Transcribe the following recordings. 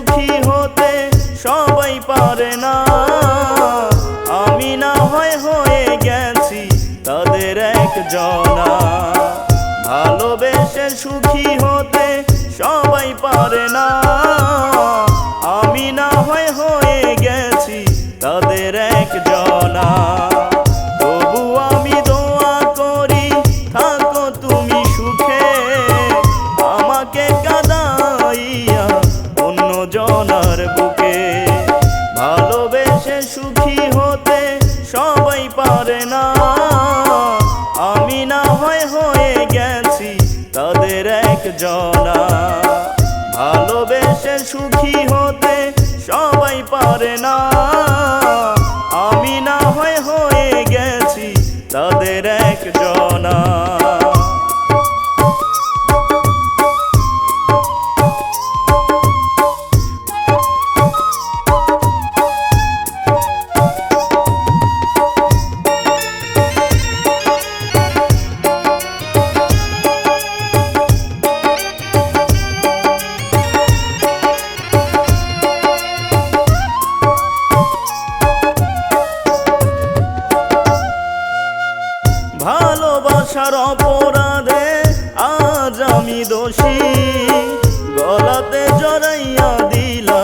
সুখী হতে সবাই পারে না। আমি না হয় হয়ে গেছি তাদের একজনা। ভালোবেসে সুখী হতে সবাই পারে না। আমি না হয় হয়ে গেছি তাদের একজনা। তবু আমি দোয়া করি থাকো তুমি সুখে, আমাকে কাঁদাইয়া অন্য জনার বুকে। ভালোবেসে সুখী হতে সবাই পারে না। আমি না হয় হয়ে গেছি তাদের একজনা। ভালোবেসে সুখী হতে সবাই পারে না। আমি না হয় হয়ে গেছি তাদের একজনা। ভালোবাসার অপরাধে আজ আমি দোষী, গলাতে জড়াইয়া দিলা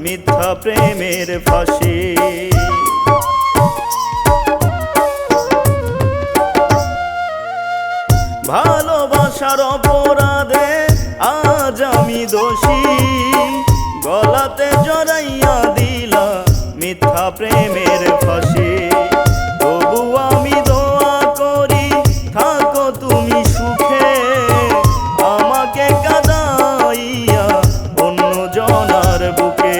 মিথ্যা প্রেমের ফাঁসি। ভালোবাসার অপরাধে আজ আমি দোষী, গলাতে জড়াইয়া দিলা মিথ্যা প্রেমের ফাঁসি। তবু আমি দোয়া করি থাকো তুমি সুখে, আমাকে কাঁদাইয়া অন্য জনার বুকে।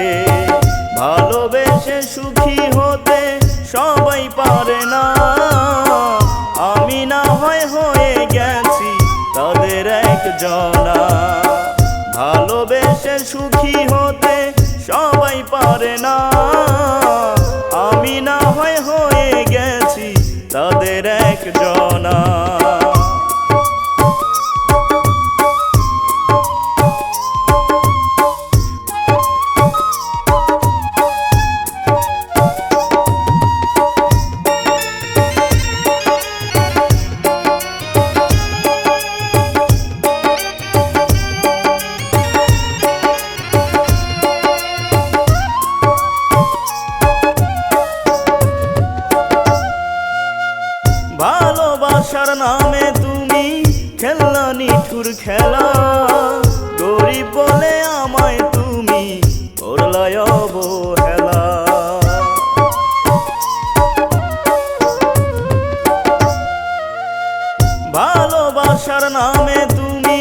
ভালোবেসে সুখী হতে সবাই পারে না। আমি না হয় হয়ে গেছি তাদের একজনা। ভালোবেসে সুখী হতে সবাই পারে না। আমি না হয় হয়ে গেছি তাদের একজনা। ভালোবাসার নামে তুমি খেললা নিঠুর খেলা, গরিব বলে আমায় তুমি করলাই অবহেলা। ভালোবাসার নামে তুমি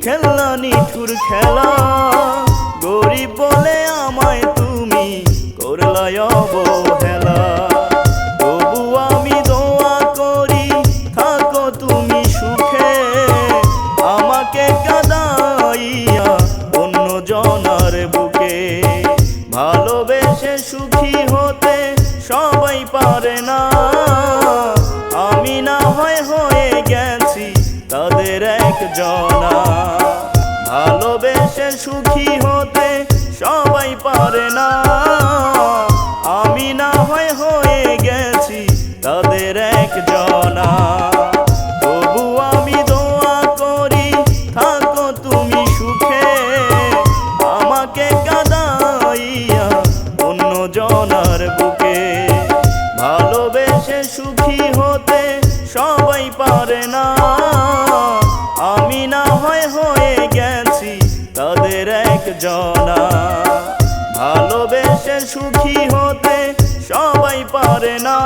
খেললা নিঠুর খেলা, গরিব বলে আমায় তুমি করলাই অবহেলা। তবু আমি দোয়া করি থাকো তুমি সুখে, আমাকে কাঁদাইয়া অন্য জনার বুকে। ভালোবেসে সুখী হতে সবাই পারে না। আমি না হয় হয়ে গেছি তাদের একজনা। ভালোবেসে সুখী হতে সবাই পারে না। আমি না হয় হয়ে গেছি তাদের একজনা। তবু আমি দোয়া করি থাকো তুমি সুখে, আমাকে কাঁদাইয়া অন্য জনার বুকে। ভালোবেসে সুখী হতে সবাই পারে না। আমি না হয় হয়ে গেছি তাদের একজনা। ভালোবেসে সুখী হতে সবাই পারে না।